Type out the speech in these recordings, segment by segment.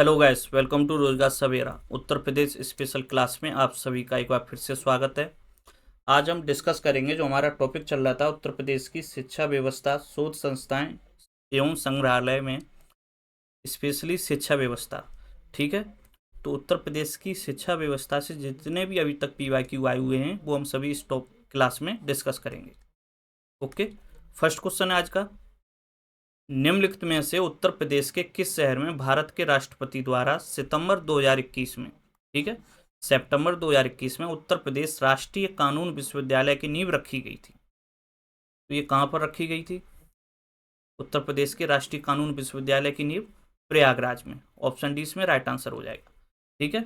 Hello guys, welcome to रोजगार सवेरा Uttar Pradesh special class में आप सभी का एक बार फिर से स्वागत है। आज हम डिस्कस करेंगे जो हमारा टॉपिक चल रहा था उत्तर प्रदेश की शिक्षा व्यवस्था, शोध संस्थाएं एवं संग्रहालय में, स्पेशली शिक्षा व्यवस्था। ठीक है, तो उत्तर प्रदेश की शिक्षा व्यवस्था से जितने भी अभी तक PYQ आए हुए हैं वो हम सभी इस टॉप क्लास में डिस्कस करेंगे। ओके, फर्स्ट क्वेश्चन है आज का। निम्नलिखित में से उत्तर प्रदेश के किस शहर में भारत के राष्ट्रपति द्वारा सितंबर 2021 में, ठीक है, सितंबर 2021 में उत्तर प्रदेश राष्ट्रीय कानून विश्वविद्यालय की नींव रखी गई थी? तो ये कहाँ पर रखी गई थी? उत्तर प्रदेश के राष्ट्रीय कानून विश्वविद्यालय की नींव प्रयागराज में। ऑप्शन डी इसमें राइट आंसर हो जाएगा। ठीक है,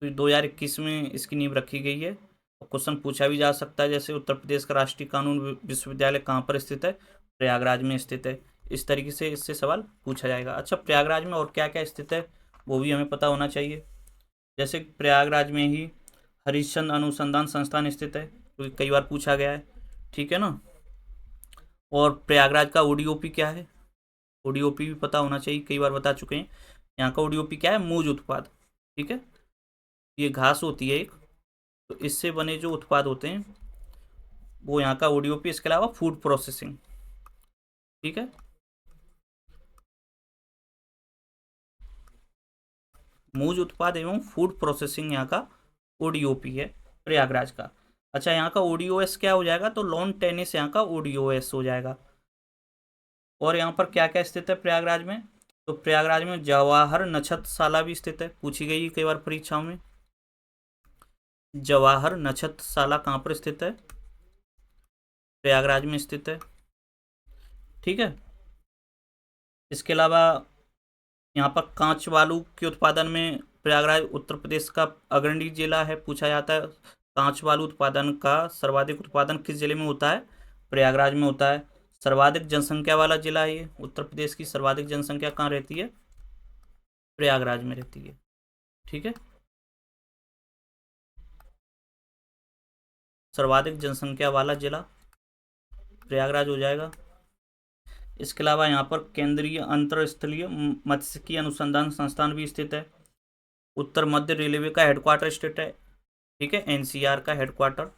तो 2021 में इसकी नींव रखी गई है। क्वेश्चन पूछा भी जा सकता है जैसे उत्तर प्रदेश का राष्ट्रीय कानून विश्वविद्यालय कहाँ पर स्थित है? प्रयागराज में स्थित है। इस तरीके से इससे सवाल पूछा जाएगा। अच्छा, प्रयागराज में और क्या क्या स्थित है वो भी हमें पता होना चाहिए। जैसे प्रयागराज में ही हरिश्चंद्र अनुसंधान संस्थान स्थित है, जो कई बार पूछा गया है। ठीक है ना। और प्रयागराज का ODOP क्या है? ODOP भी पता होना चाहिए, कई बार बता चुके हैं। यहाँ का ODOP क्या है? मूज उत्पाद। ठीक है, ये घास होती है एक, तो इससे बने जो उत्पाद होते हैं वो यहाँ का ODOP। इसके अलावा फूड प्रोसेसिंग। ठीक है, मूज उत्पाद एवं फूड प्रोसेसिंग यहाँ का ODOP है प्रयागराज का। अच्छा, यहाँ का ODOS क्या हो जाएगा? तो लॉन टेनिस यहाँ का ODOS हो जाएगा। और यहाँ पर क्या क्या स्थित है प्रयागराज में? तो प्रयागराज में जवाहर नक्षत्रशाला भी स्थित है, पूछी गई कई बार परीक्षाओं में। जवाहर नक्षत्रशाला कहाँ पर स्थित है? प्रयागराज में स्थित है। ठीक है, इसके अलावा यहाँ पर कांच बालू के उत्पादन में प्रयागराज उत्तर प्रदेश का अग्रणी जिला है, पूछा जाता है। कांच बालू उत्पादन का सर्वाधिक उत्पादन किस जिले में होता है? प्रयागराज में होता है। सर्वाधिक जनसंख्या वाला जिला है ये। उत्तर प्रदेश की सर्वाधिक जनसंख्या कहाँ रहती है? प्रयागराज में रहती है। ठीक है, सर्वाधिक जनसंख्या वाला जिला प्रयागराज हो जाएगा। इसके अलावा यहाँ पर केंद्रीय अंतरस्थलीय मत्स्यिकी अनुसंधान संस्थान भी स्थित है। उत्तर मध्य रेलवे का हेडक्वार्टर स्थित है। ठीक है, NCR का हेडक्वार्टर,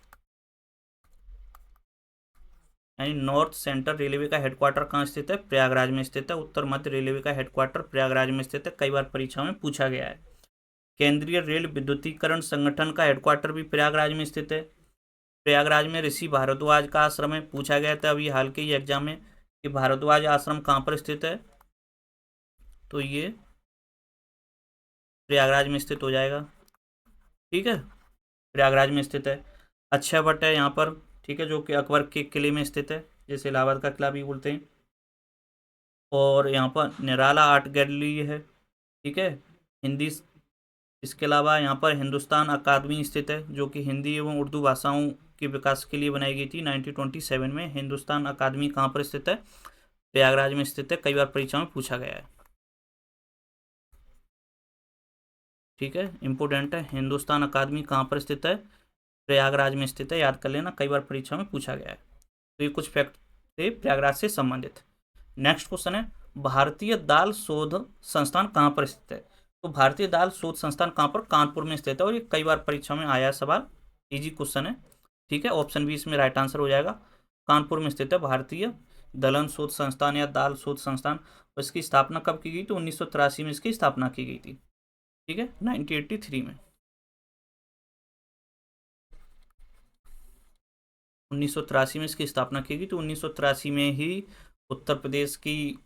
यानी नॉर्थ सेंट्रल रेलवे का हेडक्वार्टर कहाँ स्थित है? प्रयागराज में स्थित है। उत्तर मध्य रेलवे का हेडक्वार्टर प्रयागराज में स्थित है, कई बार परीक्षा में पूछा गया है। केंद्रीय रेल विद्युतीकरण संगठन का हेडक्वार्टर भी प्रयागराज में स्थित है। प्रयागराज में ऋषि भारद्वाज का आश्रम है, पूछा गया था अभी हाल के ही एग्जाम में कि भारद्वाज आश्रम कहाँ पर स्थित है? तो ये प्रयागराज में स्थित हो जाएगा। ठीक है, प्रयागराज में स्थित है। अक्षय वट है यहाँ पर, ठीक है, जो कि अकबर के किले में स्थित है, जैसे इलाहाबाद का किला भी बोलते हैं। और यहाँ पर निराला आर्ट गैलरी है। ठीक है, हिंदी। इसके अलावा यहाँ पर हिंदुस्तान अकादमी स्थित है, जो कि हिंदी एवं उर्दू भाषाओं के विकास के लिए बनाई गई थी 1927 में। हिंदुस्तान अकादमी कहाँ पर स्थित है? प्रयागराज में स्थित है, कई बार परीक्षा में पूछा गया है। ठीक है, इंपोर्टेंट है। हिंदुस्तान अकादमी कहाँ पर स्थित है? प्रयागराज में स्थित है, याद कर लेना, कई बार परीक्षा में पूछा गया है। तो ये कुछ फैक्ट थे प्रयागराज से संबंधित। नेक्स्ट क्वेश्चन है, भारतीय दाल शोध संस्थान कहाँ पर स्थित है? तो भारतीय दाल शोध संस्थान कहाँ पर? कानपुर में स्थित है, और ये कई बार परीक्षा में आया सवाल, इजी क्वेश्चन है। ठीक है, ऑप्शन बी इसमें राइट आंसर हो जाएगा। कानपुर में स्थित है भारतीय दलहन शोध संस्थान या दाल शोध संस्थान। और इसकी स्थापना कब की गई? तो 1983 में इसकी स्थापना की गई थी। ठीक है, 1983 में, 1983 में इसकी स्थापना की गई। तो 1983 में ही उत्तर प्रदेश की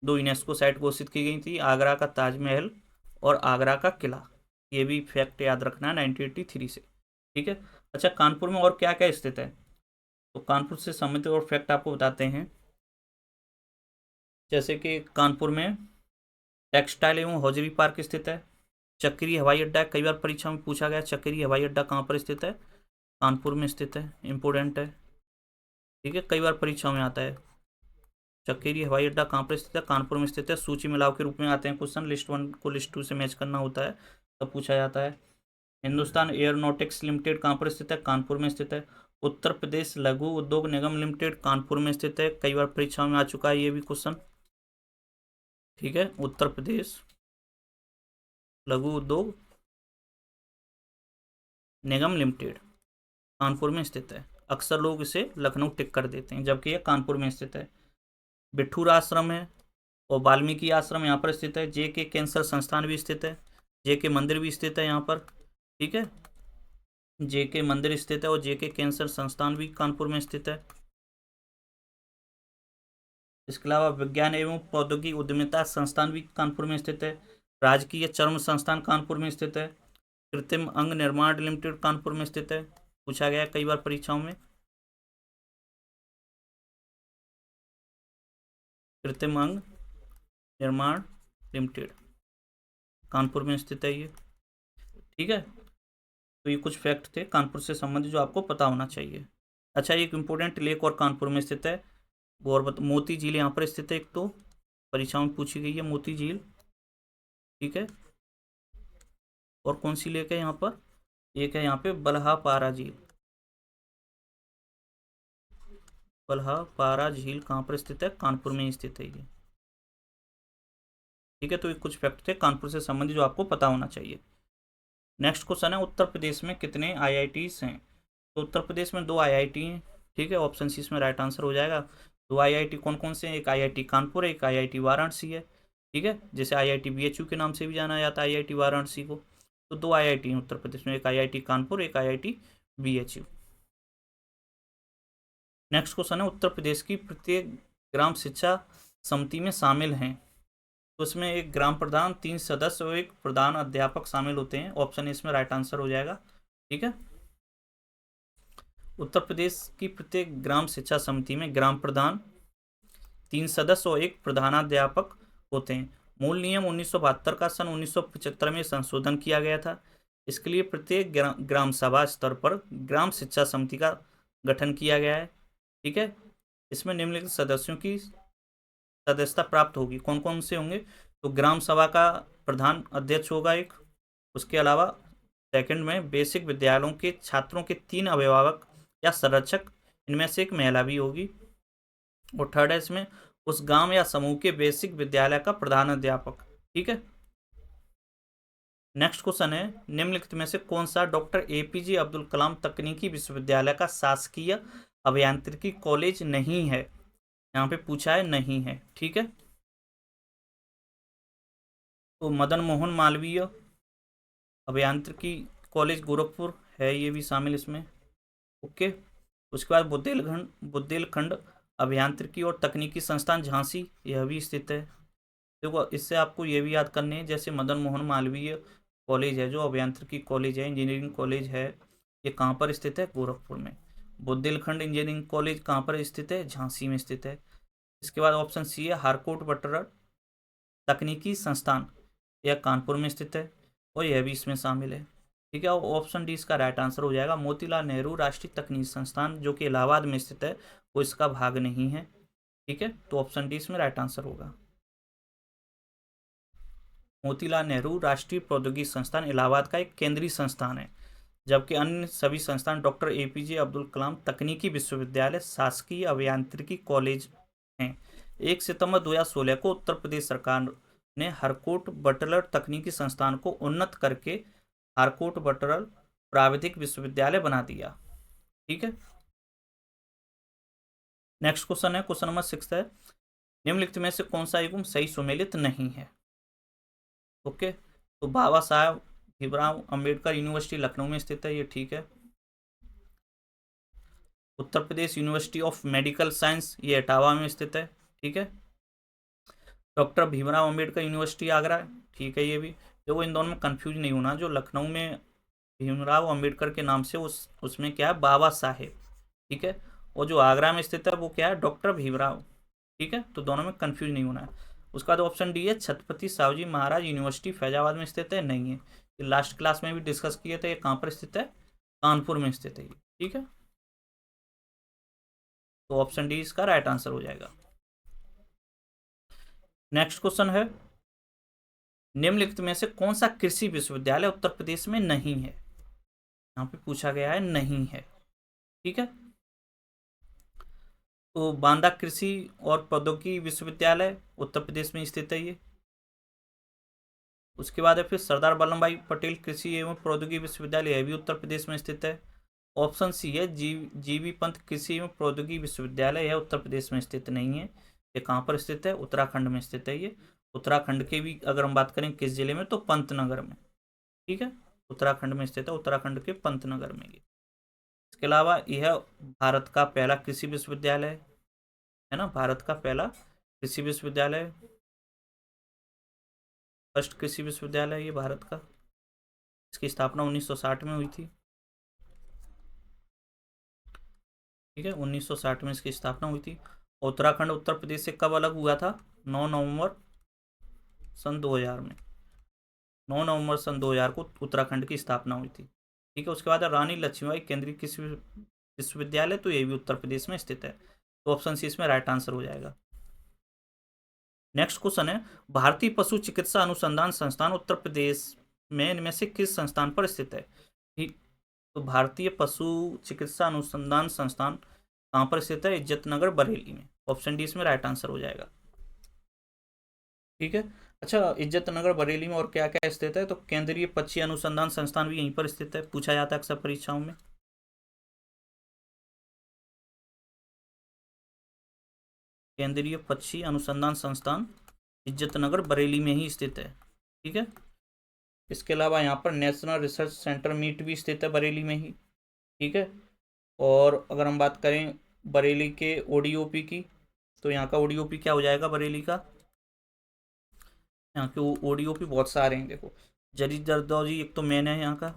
दो यूनेस्को साइट घोषित की गई थी, आगरा का ताजमहल और आगरा का किला। ये भी फैक्ट याद रखना है 1983 से। ठीक है, अच्छा, कानपुर में और क्या क्या स्थित है? तो कानपुर से संबंधित और फैक्ट आपको बताते हैं। जैसे कि कानपुर में टेक्सटाइल एवं हौजरी पार्क स्थित है। चक्री हवाई अड्डा, कई बार परीक्षा में पूछा गया चक्री हवाई अड्डा कहाँ पर स्थित है? कानपुर में स्थित है, इंपोर्टेंट है। ठीक है, कई बार परीक्षा में आता है। चक्केरी हवाई अड्डा कहाँ पर स्थित है? कानपुर में स्थित है। सूची मिलाव के रूप में आते हैं क्वेश्चन, लिस्ट 1 को लिस्ट 2 से मैच करना होता है, तब पूछा जाता है। हिंदुस्तान एयरोनॉटिक्स लिमिटेड कहाँ पर स्थित है? कानपुर में स्थित है। उत्तर प्रदेश लघु उद्योग निगम लिमिटेड कानपुर में स्थित है, कई बार परीक्षाओं में आ चुका है ये भी क्वेश्चन। ठीक है, उत्तर प्रदेश लघु उद्योग निगम लिमिटेड कानपुर में स्थित है। अक्सर लोग इसे लखनऊ टिक कर देते हैं, जबकि यह कानपुर में स्थित है। बिठूर आश्रम है और वाल्मीकि आश्रम यहाँ पर स्थित है। जे के कैंसर संस्थान भी स्थित है। जे के मंदिर भी स्थित है यहाँ पर। ठीक है, जे के मंदिर स्थित है और जे के कैंसर संस्थान भी कानपुर में स्थित है। इसके अलावा विज्ञान एवं प्रौद्योगिकी उद्यमिता संस्थान भी कानपुर में स्थित है। राजकीय चर्म संस्थान कानपुर में स्थित है। कृत्रिम अंग निर्माण लिमिटेड कानपुर में स्थित है। पूछा गया कई बार परीक्षाओं में। कृत्रिम अंग निर्माण लिमिटेड कानपुर में स्थित है ये। ठीक है, तो ये कुछ फैक्ट थे कानपुर से संबंधित जो आपको पता होना चाहिए। अच्छा, एक इम्पोर्टेंट लेक और कानपुर में स्थित है, वो और मोती झील यहाँ पर स्थित है। एक तो परीक्षाओं में पूछी गई है मोती झील। ठीक है, और कौन सी लेक है यहाँ पर? एक है यहाँ पे बल्हापारा झील। बल्हापारा झील कहाँ पर स्थित है? कानपुर में ही स्थित है ये। ठीक है, तो ये कुछ फैक्ट थे कानपुर से संबंधित जो आपको पता होना चाहिए। नेक्स्ट क्वेश्चन है, उत्तर प्रदेश में कितने IITs हैं? तो उत्तर प्रदेश में 2 IIT हैं। ठीक है, ऑप्शन सी इसमें राइट आंसर हो जाएगा। 2 IIT कौन कौन से हैं? एक IIT कानपुर है, एक IIT वाराणसी है। ठीक है, जैसे IIT BHU के नाम से भी जाना जाता है IIT वाराणसी को। तो 2 IIT हैं उत्तर प्रदेश में, एक IIT कानपुर, एक IIT BHU। नेक्स्ट क्वेश्चन है, उत्तर प्रदेश की प्रत्येक ग्राम शिक्षा समिति में शामिल हैं। तो इसमें एक ग्राम प्रधान, 3 सदस्य और एक प्रधान अध्यापक शामिल होते हैं। ऑप्शन इसमें राइट आंसर हो जाएगा। ठीक है, उत्तर प्रदेश की प्रत्येक ग्राम शिक्षा समिति में ग्राम प्रधान, 3 सदस्य और एक प्रधानाध्यापक होते हैं। मूल नियम 1972 का सन 1975 में संशोधन किया गया था। इसके लिए प्रत्येक ग्राम सभा स्तर पर ग्राम शिक्षा समिति का गठन किया गया है। ठीक है, इसमें निम्नलिखित सदस्यों की सदस्यता प्राप्त होगी। कौन कौन से होंगे? तो ग्राम सभा का प्रधान अध्यक्ष होगा एक। उसके अलावा सेकंड में बेसिक विद्यालयों के छात्रों के 3 अभिभावक या संरक्षक, इनमें से एक महिला भी होगी। और थर्ड है इसमें उस गांव या समूह के बेसिक विद्यालय का प्रधान अध्यापक। ठीक है, नेक्स्ट क्वेश्चन है, निम्नलिखित में से कौन सा डॉक्टर APJ अब्दुल कलाम तकनीकी विश्वविद्यालय का शासकीय अभियांत्रिकी कॉलेज नहीं है? यहाँ पे पूछा है नहीं है। ठीक है, तो मदन मोहन मालवीय अभियांत्रिकी कॉलेज गोरखपुर है, ये भी शामिल इसमें। ओके, उसके बाद बुंदेलखंड अभियांत्रिकी और तकनीकी संस्थान झांसी, यह भी स्थित है। देखो, इससे आपको ये भी याद करने हैं, जैसे मदन मोहन मालवीय कॉलेज है जो अभियांत्रिकी कॉलेज है, इंजीनियरिंग कॉलेज है, ये कहाँ पर स्थित है? गोरखपुर में। बुंदेलखंड इंजीनियरिंग कॉलेज कहाँ पर स्थित है? झांसी में स्थित है। इसके बाद ऑप्शन सी है हारकोट बटरर तकनीकी संस्थान, यह कानपुर में स्थित है और यह भी इसमें शामिल है। ठीक है, और ऑप्शन डी इसका राइट आंसर हो जाएगा। मोतीलाल नेहरू राष्ट्रीय तकनीकी संस्थान जो कि इलाहाबाद में स्थित है, वो इसका भाग नहीं है। ठीक है, तो ऑप्शन डी इसमें राइट आंसर होगा। मोतीलाल नेहरू राष्ट्रीय प्रौद्योगिकी संस्थान इलाहाबाद का एक केंद्रीय संस्थान है, जबकि अन्य सभी संस्थान डॉक्टर APJ अब्दुल कलाम तकनीकी विश्वविद्यालय शासकीय अभियांत्रिकी कॉलेज हैं। 1 सितंबर 2016 को उत्तर प्रदेश सरकार ने हरकोट बटरर तकनीकी संस्थान को उन्नत करके हरकोट बटरर प्राविधिक विश्वविद्यालय बना दिया। ठीक है, नेक्स्ट क्वेश्चन है, क्वेश्चन नंबर 6 है, निम्नलिखित में से कौन सा युग्म सही सुमेलित नहीं है? ओके, तो बाबा साहब भीमराव अंबेडकर यूनिवर्सिटी लखनऊ में स्थित है, ये ठीक है। Uttar Pradesh university of medical science, ये इटावा में स्थित है। ठीक है, डॉक्टर भीमराव अंबेडकर यूनिवर्सिटी आगरा, ठीक है, ये भी। देखो, इन दोनों में कंफ्यूज नहीं होना, जो लखनऊ में भीमराव अंबेडकर के नाम से उसमें क्या है? बाबा साहेब। ठीक है, और जो आगरा में स्थित है वो क्या है? डॉक्टर भीमराव। ठीक है, तो दोनों में कंफ्यूज नहीं होना है। उसका बाद ऑप्शन डी है छत्रपति साहूजी महाराज यूनिवर्सिटी फैजाबाद में स्थित है, नहीं है। ये लास्ट क्लास में भी डिस्कस किए थे, ये कहाँ पर स्थित है? कानपुर में स्थित है। ठीक है, तो ऑप्शन डी इसका राइट आंसर हो जाएगा। नेक्स्ट क्वेश्चन है, निम्नलिखित में से कौन सा कृषि विश्वविद्यालय उत्तर प्रदेश में नहीं है? यहाँ पे पूछा गया है नहीं है। ठीक है, तो बांदा कृषि और प्रौद्योगिकी विश्वविद्यालय उत्तर प्रदेश में स्थित है ये। उसके बाद है फिर सरदार वल्लभ भाई पटेल कृषि एवं प्रौद्योगिकी विश्वविद्यालय, यह भी उत्तर प्रदेश में स्थित है। ऑप्शन सी है जीबी पंत कृषि एवं प्रौद्योगिकी विश्वविद्यालय, यह उत्तर प्रदेश में स्थित नहीं है। ये कहाँ पर स्थित है? उत्तराखंड में स्थित है। ये उत्तराखंड के भी अगर हम बात करें किस जिले में, तो पंतनगर में। ठीक है, उत्तराखंड में स्थित है, उत्तराखंड के पंतनगर में ये। इसके अलावा यह भारत का पहला कृषि विश्वविद्यालय है ना, भारत का पहला कृषि विश्वविद्यालय, फर्स्ट कृषि विश्वविद्यालय ये भारत का। इसकी स्थापना 1960 में हुई थी। ठीक है, 1960 में इसकी स्थापना हुई थी। उत्तराखंड उत्तर प्रदेश से कब अलग हुआ था? 9 नवंबर सन 2000 में। 9 नवंबर सन 2000 को उत्तराखंड की स्थापना हुई थी। ठीक है, उसके बाद रानी लक्ष्मीबाई केंद्रीय कृषि विश्वविद्यालय, तो ये भी उत्तर प्रदेश में स्थित है। तो ऑप्शन सी इसमें राइट आंसर हो जाएगा। नेक्स्ट क्वेश्चन है, भारतीय पशु चिकित्सा अनुसंधान संस्थान उत्तर प्रदेश में इनमें से किस संस्थान पर स्थित है? ठीक, तो भारतीय पशु चिकित्सा अनुसंधान संस्थान कहाँ पर स्थित है? इज्जतनगर बरेली में। ऑप्शन डी इसमें राइट आंसर हो जाएगा। ठीक है, अच्छा, इज्जतनगर बरेली में और क्या क्या स्थित है? तो केंद्रीय पक्षी अनुसंधान संस्थान भी यहीं पर स्थित है, पूछा जाता है अक्सर परीक्षाओं में। केंद्रीय पक्षी अनुसंधान संस्थान इज्जतनगर बरेली में ही स्थित है। ठीक है, इसके अलावा यहाँ पर नेशनल रिसर्च सेंटर मीट भी स्थित है बरेली में ही। ठीक है, और अगर हम बात करें बरेली के ओडीओपी की, तो यहाँ का ओडीओपी क्या हो जाएगा बरेली का? यहाँ के ओडीओपी बहुत सारे हैं, देखो जरी जरदौजी एक तो मेन है यहाँ का।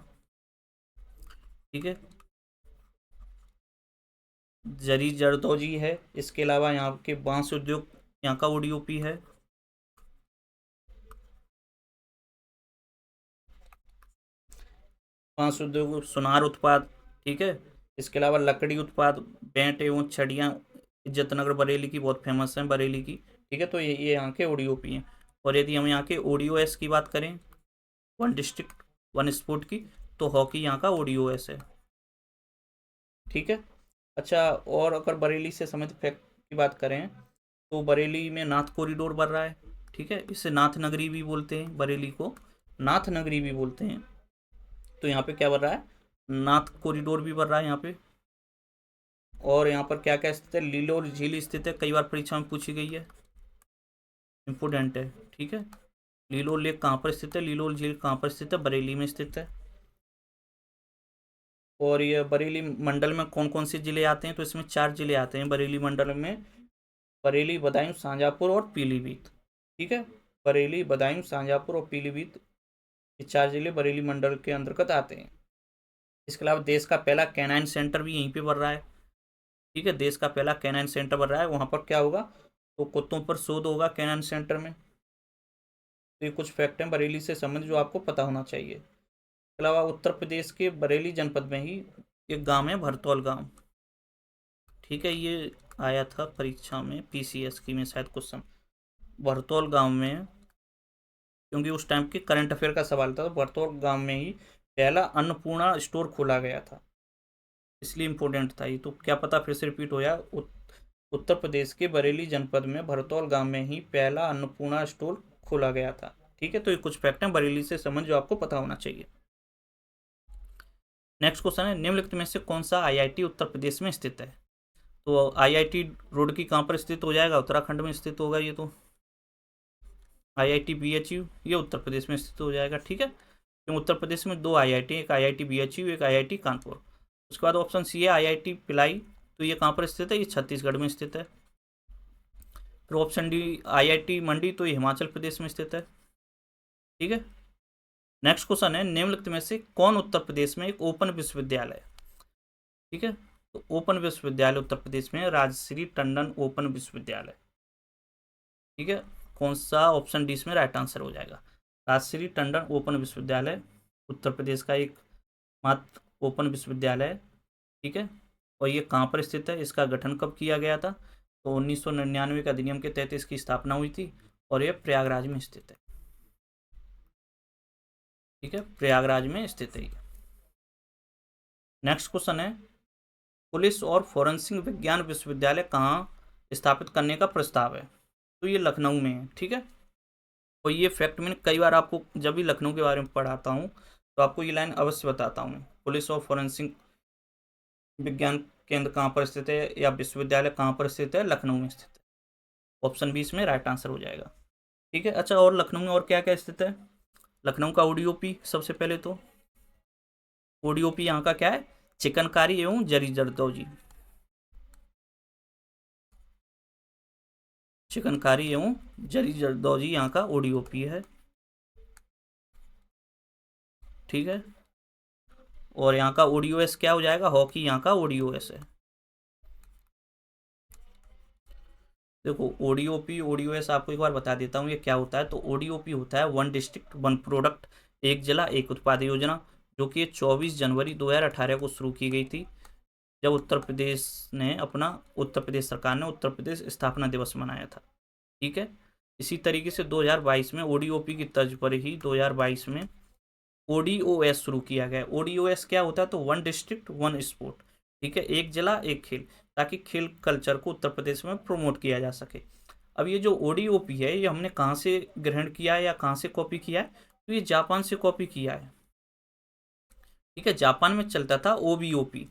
ठीक है, जरी जरदौजी है। इसके अलावा यहाँ के बांस उद्योग यहाँ का ओडीओपी है। बांस उद्योग, सुनार उत्पाद। ठीक है, इसके अलावा लकड़ी उत्पाद, बेंट एवं छड़ियाँ इज्जतनगर बरेली की बहुत फेमस हैं, बरेली की। ठीक है, तो ये यहाँ के ओडीओपी हैं। और यदि हम यहाँ के ओडीओएस की बात करें, वन डिस्ट्रिक्ट वन स्पोर्ट की, तो हॉकी यहाँ का ओडीओएस है। ठीक है, अच्छा, और अगर बरेली से संबंधित फैक्ट की बात करें, तो बरेली में नाथ कॉरिडोर बन रहा है। ठीक है, इसे नाथ नगरी भी बोलते हैं, बरेली को नाथ नगरी भी बोलते हैं। तो यहाँ पे क्या बन रहा है? नाथ कॉरिडोर भी बन रहा है यहाँ पे। और यहाँ पर क्या क्या स्थित है? लीलोर झील स्थित है, कई बार परीक्षा में पूछी गई है, इंपोर्टेंट है। ठीक है, लीलोर लेक कहाँ पर स्थित है? लीलोर झील कहाँ पर स्थित है? बरेली में स्थित है। और ये बरेली मंडल में कौन कौन से जिले आते हैं? तो इसमें 4 जिले आते हैं बरेली मंडल में, बरेली, बदायूं, शाहजहाँपुर और पीलीभीत। ठीक है, बरेली, बदायूं, शाहजहाँपुर और पीलीभीत, ये 4 जिले बरेली मंडल के अंतर्गत आते हैं। इसके अलावा देश का पहला कैनाइन सेंटर भी यहीं पे बन रहा है। ठीक है, देश का पहला कैनाइन सेंटर बन रहा है। वहाँ पर क्या होगा? तो कुत्तों पर शोध होगा कैनाइन सेंटर में। तो ये कुछ फैक्ट हैं बरेली से संबंधित जो आपको पता होना चाहिए। इसके अलावा उत्तर प्रदेश के बरेली जनपद में ही एक गांव है भरतौल गांव। ठीक है, ये आया था परीक्षा में, पीसीएस की में शायद क्वेश्चन। भरतौल गांव में, क्योंकि उस टाइम के करंट अफेयर का सवाल था, तो भरतौल गांव में ही पहला अन्नपूर्णा स्टोर खोला गया था, इसलिए इम्पोर्टेंट था ये। तो क्या पता फिर से रिपीट हो जाए, उत्तर प्रदेश के बरेली जनपद में भरतौल गांव में ही पहला अन्नपूर्णा स्टोर खोला गया था। ठीक है, तो ये कुछ फैक्ट हैं बरेली से संबंध जो आपको पता होना चाहिए। नेक्स्ट क्वेश्चन है, निम्नलिखित में से कौन सा आईआईटी उत्तर प्रदेश में स्थित है? तो आईआईटी रुड़की कहाँ पर स्थित हो जाएगा? उत्तराखंड में स्थित होगा ये। तो आईआईटी बीएचयू ये उत्तर प्रदेश में स्थित हो जाएगा। ठीक है, क्योंकि उत्तर प्रदेश में 2 आईआईटी, एक आईआईटी बीएचयू, एक आईआईटी कानपुर। उसके बाद ऑप्शन सी है आईआईटी भिलाई, तो ये कहाँ पर स्थित है? ये छत्तीसगढ़ में स्थित है। फिर ऑप्शन डी आईआईटी मंडी, तो ये हिमाचल प्रदेश में स्थित है। ठीक है, नेक्स्ट क्वेश्चन है, निम्नलिखित में से कौन उत्तर प्रदेश में एक ओपन विश्वविद्यालय? ठीक है, तो ओपन विश्वविद्यालय उत्तर प्रदेश में राजश्री टंडन ओपन विश्वविद्यालय। ठीक है, कौन सा? ऑप्शन डी इसमें राइट आंसर हो जाएगा। राजश्री टंडन ओपन विश्वविद्यालय उत्तर प्रदेश का एक मात्र ओपन विश्वविद्यालय है। ठीक है, और ये कहाँ पर स्थित है? इसका गठन कब किया गया था? तो 1999 के अधिनियम के तहत इसकी स्थापना हुई थी, और ये प्रयागराज में स्थित है। ठीक है, प्रयागराज में स्थित है ये। नेक्स्ट क्वेश्चन है, पुलिस और फोरेंसिक विज्ञान विश्वविद्यालय कहाँ स्थापित करने का प्रस्ताव है? तो ये लखनऊ में है। ठीक है, और ये फैक्ट मैंने कई बार आपको जब भी लखनऊ के बारे में पढ़ाता हूँ तो आपको ये लाइन अवश्य बताता हूँ मैं। पुलिस और फॉरेंसिक विज्ञान केंद्र कहाँ पर स्थित है या विश्वविद्यालय कहाँ पर स्थित है? लखनऊ में स्थित है। ऑप्शन 20 में राइट आंसर हो जाएगा। ठीक है। अच्छा, और लखनऊ में और क्या क्या स्थित है? लखनऊ का ओडीओपी सबसे पहले तो, ओडीओपी यहाँ का क्या है? चिकनकारी एवं जरी जरदौजी। चिकनकारी एवं जरी जरदौजी यहाँ का ओडीओपी है। ठीक है। और यहाँ का ओडीओएस क्या हो जाएगा? हॉकी यहाँ का ओडीओएस है। देखो, ओडीओपी ओडीओएस आपको एक बार बता देता हूँ ये क्या होता है। तो ओडीओपी होता है वन डिस्ट्रिक्ट वन प्रोडक्ट, एक जिला एक उत्पाद योजना, जो कि 24 जनवरी 2018 को शुरू की गई थी, जब उत्तर प्रदेश सरकार ने उत्तर प्रदेश स्थापना दिवस मनाया था। ठीक है। इसी तरीके से 2022 में ओडीओपी की तर्ज पर ही 2022 में ओडीओएस शुरू किया गया। ओडीओएस क्या होता है? तो वन डिस्ट्रिक्ट वन स्पोर्ट। ठीक है, एक जिला एक खेल, ताकि खेल कल्चर को उत्तर प्रदेश में प्रमोट किया जा सके। अब ये जो ओडीओपी है ये हमने कहाँ से ग्रहण किया है या कहाँ से कॉपी किया है? तो ये जापान से कॉपी किया है। ठीक है, जापान में चलता था ओबीओपी।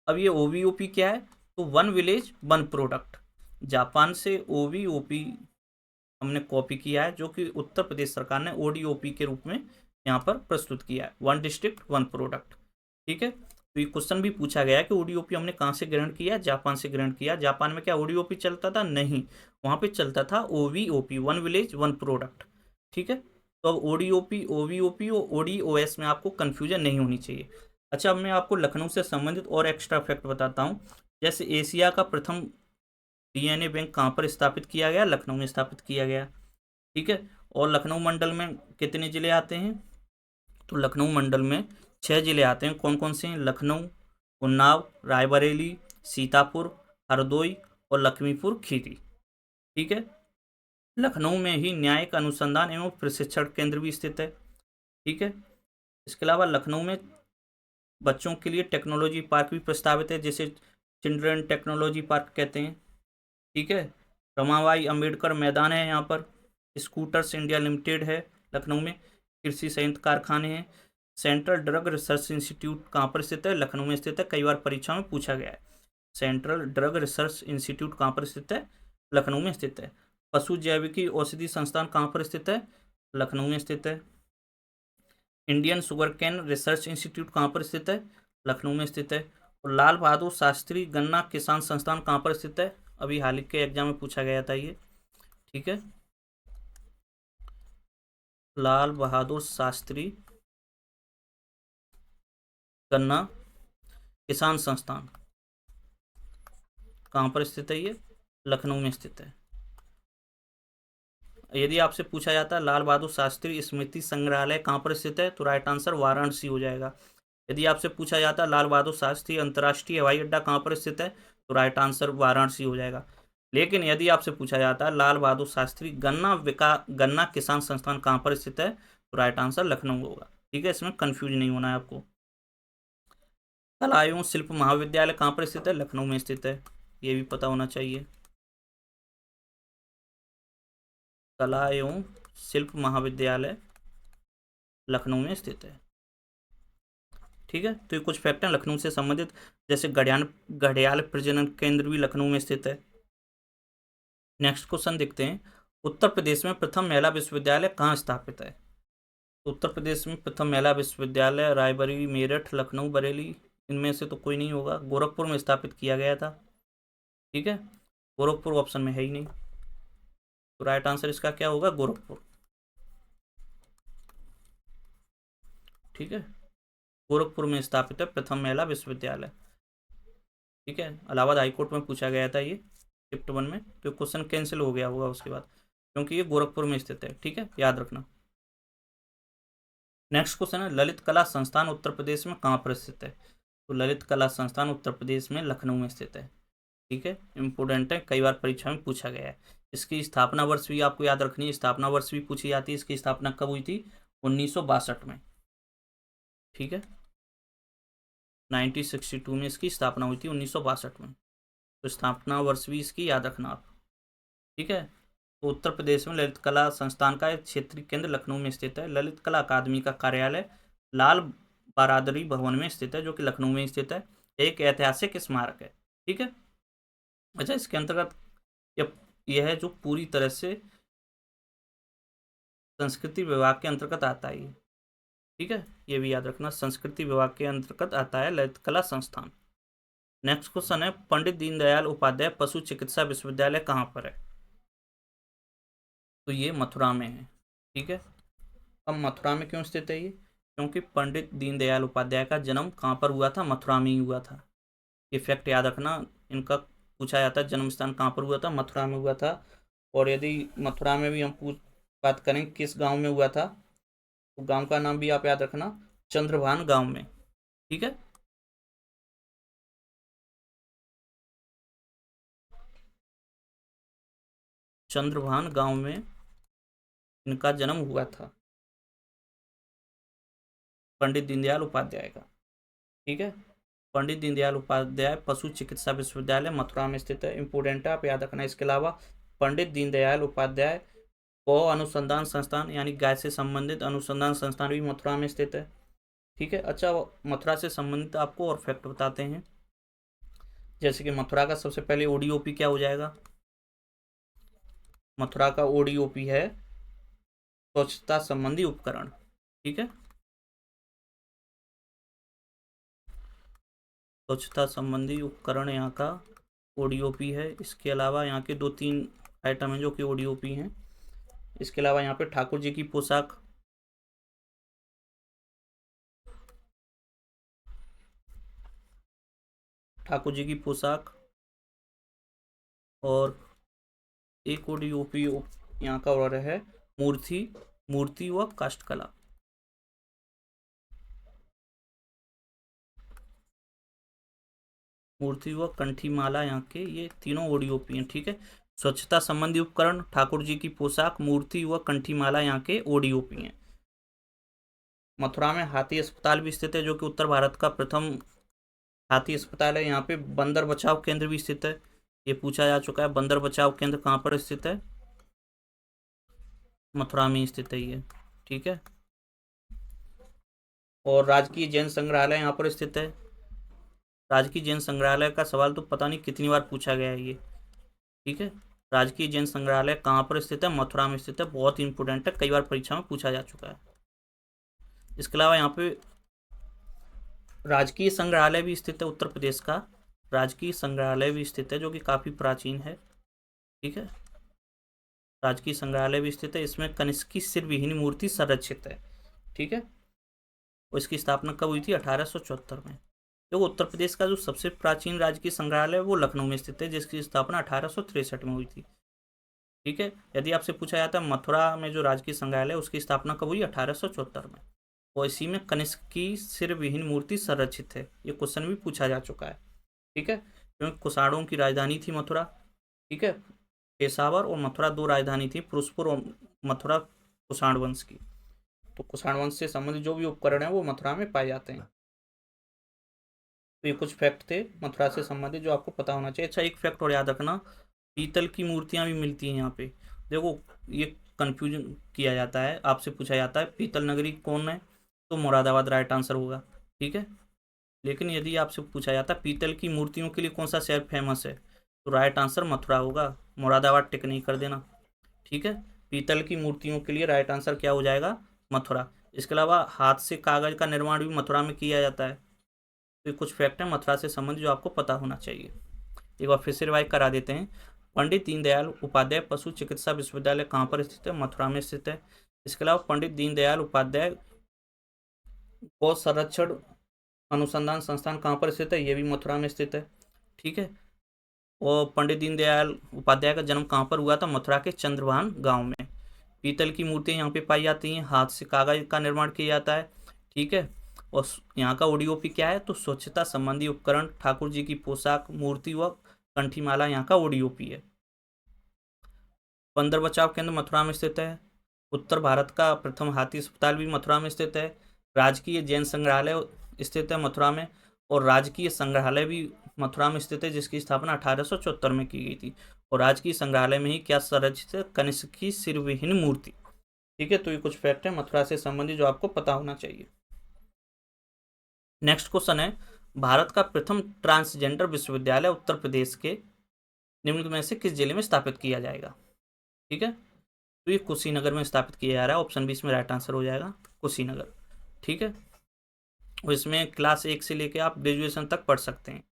अब ये ओबीओपी क्या है? तो one village one product. Japan से ओबीओपी हमने कॉपी किया है, जो कि उत्तर प्रदेश सरकार ने ओडीओपी के रूप में यहाँ पर प्रस्तुत किया है, वन डिस्ट्रिक्ट वन प्रोडक्ट। ठीक है। तो ये क्वेश्चन भी पूछा गया है कि ओडीओपी हमने कहाँ से ग्रहण किया? जापान से ग्रहण किया। जापान में क्या ओडीओपी चलता था? नहीं, वहाँ पे चलता था ओवीओपी, वन विलेज वन प्रोडक्ट। ठीक है। तो अब ओडीओपी ओवीओपी और ओडीओएस में आपको कन्फ्यूजन नहीं होनी चाहिए। अच्छा, अब मैं आपको लखनऊ से संबंधित और एक्स्ट्रा फैक्ट बताता हूँ। जैसे एशिया का प्रथम डीएनए बैंक कहाँ पर स्थापित किया गया? लखनऊ में स्थापित किया गया। ठीक है। और लखनऊ मंडल में कितने जिले आते हैं? तो लखनऊ मंडल में 6 जिले आते हैं। कौन कौन से हैं? लखनऊ, उन्नाव, रायबरेली, सीतापुर, हरदोई और लखीमपुर खीरी। ठीक है। लखनऊ में ही न्यायिक अनुसंधान एवं प्रशिक्षण केंद्र भी स्थित है। ठीक है। इसके अलावा लखनऊ में बच्चों के लिए टेक्नोलॉजी पार्क भी प्रस्तावित है, जिसे चिल्ड्रन टेक्नोलॉजी पार्क कहते हैं। ठीक है। रमाबाई अंबेडकर मैदान है यहाँ पर। स्कूटर्स इंडिया लिमिटेड है लखनऊ में। कृषि संयंत्र कारखाने हैं। सेंट्रल ड्रग रिसर्च इंस्टीट्यूट कहाँ पर स्थित है? लखनऊ में स्थित है। कई बार परीक्षा में पूछा गया है। सेंट्रल ड्रग रिसर्च इंस्टीट्यूट कहाँ पर स्थित है? लखनऊ में स्थित है। पशु जैविकी औषधि संस्थान कहाँ पर स्थित है? लखनऊ में स्थित है। Indian sugar cane research institute कहाँ पर स्थित है? लखनऊ में स्थित है। और लाल बहादुर शास्त्री गन्ना किसान संस्थान कहाँ पर स्थित है? अभी हाल ही के एग्जाम में पूछा गया था ये। ठीक है। लाल बहादुर शास्त्री गन्ना किसान संस्थान कहाँ पर स्थित है? ये लखनऊ में स्थित है। यदि आपसे पूछा जाता है लाल बहादुर शास्त्री स्मृति संग्रहालय कहाँ पर स्थित है, तो राइट आंसर वाराणसी हो जाएगा। यदि आपसे पूछा जाता है लाल बहादुर शास्त्री अंतर्राष्ट्रीय हवाई अड्डा कहाँ पर स्थित है, तो राइट आंसर वाराणसी हो जाएगा। लेकिन यदि आपसे पूछा जाता है लाल बहादुर शास्त्री गन्ना किसान संस्थान कहाँ पर स्थित है, तो राइट आंसर लखनऊ होगा। ठीक है, इसमें कंफ्यूज नहीं होना है आपको। कला एवं शिल्प महाविद्यालय कहाँ पर स्थित है? लखनऊ में स्थित है, ये भी पता होना चाहिए। कला एवं शिल्प महाविद्यालय लखनऊ में स्थित है। ठीक है। तो ये कुछ फैक्ट हैं लखनऊ से संबंधित। जैसे घड़ियाल प्रजनन केंद्र भी लखनऊ में स्थित है। नेक्स्ट क्वेश्चन देखते हैं। उत्तर प्रदेश में प्रथम महिला विश्वविद्यालय कहाँ स्थापित है? उत्तर प्रदेश में प्रथम महिला विश्वविद्यालय रायबरेली, मेरठ, लखनऊ, बरेली, इनमें से तो कोई नहीं होगा। गोरखपुर में स्थापित किया गया था। ठीक है। गोरखपुर ऑप्शन में है ही नहीं, तो राइट आंसर इसका क्या होगा? गोरखपुर। ठीक है। गोरखपुर में स्थापित है प्रथम महिला विश्वविद्यालय। ठीक है। इलाहाबाद हाईकोर्ट में पूछा गया था ये शिफ्ट 1 में, तो क्वेश्चन कैंसिल हो गया होगा उसके बाद, क्योंकि ये गोरखपुर में स्थित है। ठीक है, याद रखना। नेक्स्ट क्वेश्चन है ललित कला संस्थान उत्तर प्रदेश में कहाँ पर स्थित है? तो ललित कला संस्थान उत्तर प्रदेश में लखनऊ में स्थित है। ठीक है, इंपोर्टेंट है, कई बार परीक्षा में पूछा गया है। इसकी स्थापना वर्ष भी आपको याद रखनी है, स्थापना वर्ष भी पूछी जाती है। इसकी स्थापना कब हुई थी? 1962 में। ठीक है, 1962 में इसकी स्थापना हुई थी, 1962 में। तो स्थापना वर्ष भी इसकी याद रखना आप। ठीक है। तो उत्तर प्रदेश में ललित कला संस्थान का एक क्षेत्रीय केंद्र लखनऊ में स्थित है। ललित कला अकादमी का कार्यालय लाल बरादरी भवन में स्थित है, जो कि लखनऊ में स्थित है। एक ऐतिहासिक स्मारक है। ठीक है। अच्छा, इसके अंतर्गत यह है जो पूरी तरह से संस्कृति विभाग के अंतर्गत आता है। ठीक है, ये भी याद रखना, संस्कृति विभाग के अंतर्गत आता है ललित कला संस्थान। नेक्स्ट क्वेश्चन है, पंडित दीनदयाल उपाध्याय पशु चिकित्सा विश्वविद्यालय कहाँ पर है? तो ये मथुरा में है। ठीक है। अब मथुरा में क्यों स्थित है ये? क्योंकि पंडित दीनदयाल उपाध्याय का जन्म कहाँ पर हुआ था? मथुरा में ही हुआ था। ये फैक्ट याद रखना, इनका पूछा जाता है जन्म स्थान कहाँ पर हुआ था? मथुरा में हुआ था। और यदि मथुरा में भी हम बात करें किस गांव में हुआ था, तो गांव का नाम भी आप याद रखना, चंद्रभान गांव में। ठीक है। चंद्रभान गांव में इनका जन्म हुआ था, पंडित दीनदयाल उपाध्याय का। ठीक है। पंडित दीनदयाल उपाध्याय पशु चिकित्सा विश्वविद्यालय मथुरा में स्थित है। इंपोर्टेंट है, आप याद रखना। इसके अलावा पंडित दीनदयाल उपाध्याय गौ अनुसंधान संस्थान यानी गाय से संबंधित अनुसंधान संस्थान भी मथुरा में स्थित है। ठीक है। अच्छा, मथुरा से संबंधित आपको और फैक्ट बताते हैं। जैसे कि मथुरा का सबसे पहले ओडीओपी क्या हो जाएगा? मथुरा का ओडीओपी है स्वच्छता संबंधी उपकरण। ठीक है। स्वच्छता संबंधी उपकरण यहाँ का ओडीओपी है। इसके अलावा यहाँ के 2-3 आइटम हैं जो कि ओडीओपी हैं। इसके अलावा यहाँ पे ठाकुर जी की पोशाक, ठाकुर जी की पोशाक, और एक ओडीओपी यहाँ का और है मूर्ति व काष्ठकला। मूर्ति व कंठीमाला यहाँ के ये तीनों ओडीओपी हैं। ठीक है। स्वच्छता संबंधी उपकरण, ठाकुर जी की पोशाक, मूर्ति व कंठीमाला यहाँ के ओडीओपी हैं। मथुरा में हाथी अस्पताल भी स्थित है, जो कि उत्तर भारत का प्रथम हाथी अस्पताल है। यहाँ पे बंदर बचाव केंद्र भी स्थित है। ये पूछा जा चुका है, बंदर बचाव केंद्र कहाँ पर स्थित है? मथुरा में स्थित है ये। ठीक है। और राजकीय जैन संग्रहालय यहाँ पर स्थित है। राजकीय जैन संग्रहालय का सवाल तो पता नहीं कितनी बार पूछा गया है ये। ठीक है। राजकीय जैन संग्रहालय कहाँ पर स्थित है? मथुरा में स्थित है। बहुत ही इंपोर्टेंट है, कई बार परीक्षा में पूछा जा चुका है। इसके अलावा यहाँ पे राजकीय संग्रहालय भी स्थित है, उत्तर प्रदेश का राजकीय संग्रहालय भी स्थित है, जो कि काफ़ी प्राचीन है। ठीक है। राजकीय संग्रहालय भी स्थित है। इसमें कनिष्क की सिर विहीन मूर्ति संरक्षित है। ठीक है। और इसकी स्थापना कब हुई थी? 1874 में। देखो, उत्तर प्रदेश का जो सबसे प्राचीन राजकीय संग्रहालय है वो लखनऊ में स्थित है, जिसकी स्थापना 1863 में हुई थी। ठीक है। यदि आपसे पूछा जाता है मथुरा में जो राजकीय संग्रहालय है उसकी स्थापना कब हुई? 1874 में। और इसी में कनिष्क की सिर विहीन मूर्ति संरक्षित है। ये क्वेश्चन भी पूछा जा चुका है। ठीक है। क्योंकि कुषाणों की राजधानी थी मथुरा। ठीक है। पेशावर और मथुरा 2 राजधानी थी, पुरुषपुर और मथुरा कुषाण वंश की। तो कुषाण वंश से संबंधित जो भी उपकरण है वो मथुरा में पाए जाते हैं। तो ये कुछ फैक्ट थे मथुरा से संबंधित जो आपको पता होना चाहिए। अच्छा, एक फैक्ट और याद रखना, पीतल की मूर्तियां भी मिलती हैं यहाँ पे। देखो, ये कंफ्यूजन किया जाता है, आपसे पूछा जाता है पीतल नगरी कौन है, तो मुरादाबाद राइट आंसर होगा। ठीक है। लेकिन यदि आपसे पूछा जाता है पीतल की मूर्तियों के लिए कौन सा शहर फेमस है, तो राइट आंसर मथुरा होगा। मुरादाबाद टिक नहीं कर देना। ठीक है। पीतल की मूर्तियों के लिए राइट आंसर क्या हो जाएगा? मथुरा। इसके अलावा हाथ से कागज का निर्माण भी मथुरा में किया जाता है। तो ये कुछ फैक्ट है मथुरा से संबंधित जो आपको पता होना चाहिए। एक बार फिर से रिवाइज करा देते हैं। पंडित दीनदयाल उपाध्याय पशु चिकित्सा विश्वविद्यालय कहाँ पर स्थित है? मथुरा में स्थित है। इसके अलावा पंडित दीनदयाल उपाध्याय गौ संरक्षण अनुसंधान संस्थान कहाँ पर स्थित है? ये भी मथुरा में स्थित है। ठीक है। और पंडित दीनदयाल उपाध्याय का जन्म कहाँ पर हुआ था? मथुरा के चंद्रभान गांव में। पीतल की मूर्तियाँ यहाँ पे पाई जाती हैं, हाथ से कागज का निर्माण किया जाता है। ठीक है। और यहाँ का ओडीओपी क्या है? तो स्वच्छता संबंधी उपकरण, ठाकुर जी की पोशाक, मूर्ति व कंठीमाला यहाँ का ओडीओपी है। बंदर बचाव केंद्र मथुरा में स्थित है। उत्तर भारत का प्रथम हाथी अस्पताल भी मथुरा में स्थित है। राजकीय जैन संग्रहालय स्थित है मथुरा में। और राजकीय संग्रहालय भी मथुरा में स्थित है, जिसकी स्थापना 1874 में की गई थी। और राजकीय संग्रहालय में ही क्या संरक्षित है? कनिष्क की सिरविहीन मूर्ति। ठीक है, तो ये कुछ फैक्ट है मथुरा से संबंधित जो आपको पता होना चाहिए। नेक्स्ट क्वेश्चन है, भारत का प्रथम ट्रांसजेंडर विश्वविद्यालय उत्तर प्रदेश के निम्न में से किस जिले में स्थापित किया जाएगा? ठीक है, तो ये कुशीनगर में स्थापित किया जा रहा है। ऑप्शन 20 में राइट आंसर हो जाएगा कुशीनगर। ठीक है, और इसमें क्लास 1 से लेके आप ग्रेजुएशन तक पढ़ सकते हैं।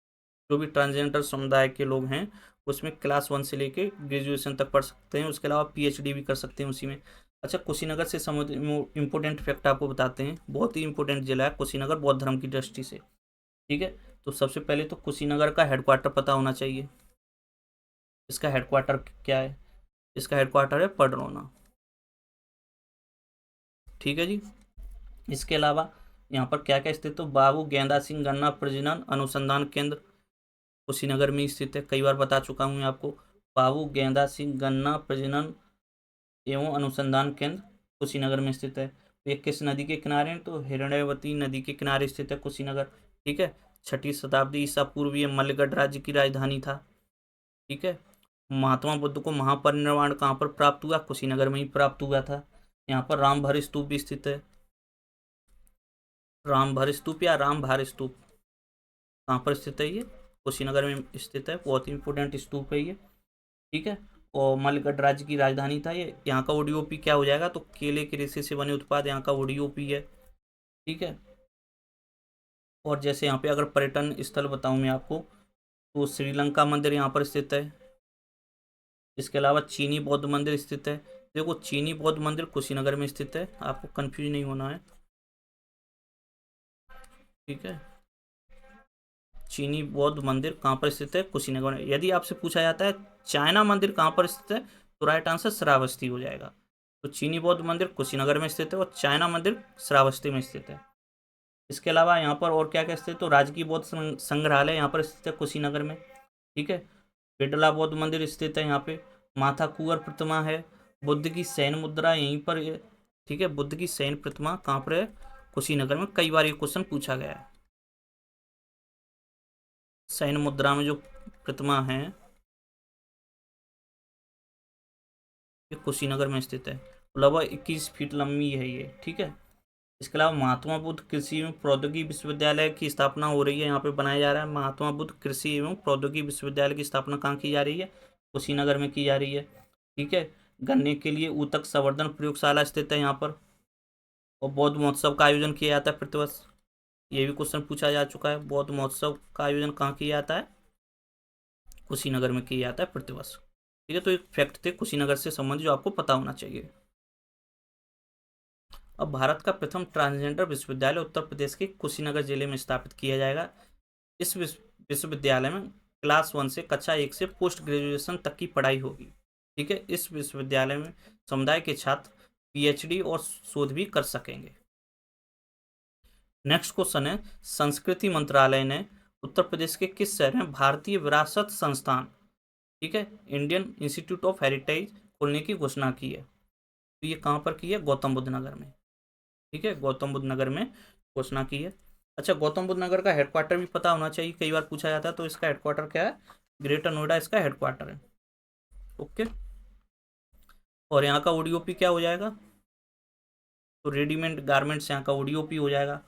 जो भी ट्रांसजेंडर समुदाय के लोग हैं उसमें क्लास 1 से लेके ग्रेजुएशन तक पढ़ सकते हैं। उसके अलावा पीएचडी भी कर सकते हैं उसी में। अच्छा, कुशीनगर से संबंधित इंपॉर्टेंट फैक्ट आपको बताते हैं। बहुत ही इंपॉर्टेंट जिला है कुशीनगर बौद्ध धर्म की दृष्टि से। ठीक है, तो सबसे पहले तो कुशीनगर का हेडक्वार्टर पता होना चाहिए। इसका हेडक्वार्टर क्या है? इसका हेडक्वार्टर है पडरौना। ठीक है जी। इसके अलावा यहाँ पर क्या क्या स्थित? तो बाबू गेंदा सिंह गन्ना प्रजनन अनुसंधान केंद्र कुशीनगर में स्थित है। कई बार बता चुका हूँ मैं आपको। बाबू गेंदा सिंह गन्ना प्रजनन एवं अनुसंधान केंद्र कुशीनगर में स्थित है। ये किस नदी के किनारे है? तो हिरण्यवती नदी के किनारे स्थित है कुशीनगर। ठीक है, 6ठी शताब्दी ईसा पूर्व ये मल्लगढ़ राज्य की राजधानी था। ठीक है, महात्मा बुद्ध को महापरिनिर्वाण कहाँ पर प्राप्त हुआ? कुशीनगर में ही प्राप्त हुआ था। यहाँ पर रामभर स्तूप भी स्थित है। रामभर स्तूप या रामभार स्तूप कहाँ पर स्थित है? ये कुशीनगर में स्थित है। बहुत ही इंपोर्टेंट स्तूप है ये। ठीक है, और मल्लगढ़ राज्य की राजधानी था ये। यहाँ का ओडीओपी क्या हो जाएगा? तो केले के रेशे से बने उत्पाद यहाँ का ओडीओपी है। ठीक है, और जैसे यहाँ पे अगर पर्यटन स्थल बताऊँ मैं आपको, तो श्रीलंका मंदिर यहाँ पर स्थित है। इसके अलावा चीनी बौद्ध मंदिर स्थित है। देखो, चीनी बौद्ध मंदिर कुशीनगर में स्थित है, आपको कंफ्यूज नहीं होना है। ठीक है, चीनी बौद्ध मंदिर कहाँ पर स्थित है? कुशीनगर में। यदि आपसे पूछा जाता है चाइना मंदिर कहाँ पर स्थित है, तो राइट आंसर श्रावस्ती हो जाएगा। तो चीनी बौद्ध मंदिर कुशीनगर में स्थित है और चाइना मंदिर श्रावस्ती में स्थित है। इसके अलावा यहाँ पर और क्या क्या स्थित है? तो राजकीय बौद्ध संग्रहालय यहाँ पर स्थित है कुशीनगर में। ठीक है, बिरला बौद्ध मंदिर स्थित है यहाँ पे। माथा कुंवर प्रतिमा है। बुद्ध की सैन मुद्रा यहीं पर है। ठीक है, बुद्ध की सैन प्रतिमा कहाँ पर है? कुशीनगर में। कई बार ये क्वेश्चन पूछा गया है। सैन मुद्रा में जो प्रतिमा है ये कुशीनगर में स्थित है। लगभग 21 फीट लंबी है ये। ठीक है, इसके अलावा महात्मा बुद्ध कृषि एवं प्रौद्योगिकी विश्वविद्यालय की स्थापना हो रही है, यहाँ पे बनाया जा रहा है। महात्मा बुद्ध कृषि एवं प्रौद्योगिकी विश्वविद्यालय की स्थापना कहाँ की जा रही है? कुशीनगर में की जा रही है। ठीक है, गन्ने के लिए ऊतक संवर्धन प्रयोगशाला स्थित है यहाँ पर। और बौद्ध महोत्सव का आयोजन किया जाता है प्रतिवर्ष। ये भी क्वेश्चन पूछा जा चुका है। बौद्ध महोत्सव का आयोजन कहाँ किया जाता है? कुशीनगर में किया जाता है प्रतिवर्ष। ठीक है, तो एक फैक्ट थे कुशीनगर से संबंधित जो आपको पता होना चाहिए। अब भारत का प्रथम ट्रांसजेंडर विश्वविद्यालय उत्तर प्रदेश के कुशीनगर जिले में स्थापित किया जाएगा। इस विश्वविद्यालय में क्लास 1 से कक्षा 1 से पोस्ट ग्रेजुएशन तक की पढ़ाई होगी। ठीक है, इस विश्वविद्यालय में समुदाय के छात्र पीएचडी और शोध भी कर सकेंगे। नेक्स्ट क्वेश्चन है, संस्कृति मंत्रालय ने उत्तर प्रदेश के किस शहर में भारतीय विरासत संस्थान, ठीक है, इंडियन इंस्टीट्यूट ऑफ हेरिटेज खोलने की घोषणा की है? तो ये कहाँ पर की है? गौतम बुद्ध नगर में। ठीक है, गौतम बुद्ध नगर में घोषणा की है। अच्छा, गौतम बुद्ध नगर का हेडक्वार्टर भी पता होना चाहिए, कई बार पूछा जाता है। तो इसका हेडक्वार्टर क्या है? ग्रेटर नोएडा इसका हेडक्वार्टर है। ओके, और यहाँ का ओडीओपी क्या हो जाएगा? तो रेडीमेड गारमेंट्स यहाँ का ओडीओपी हो जाएगा।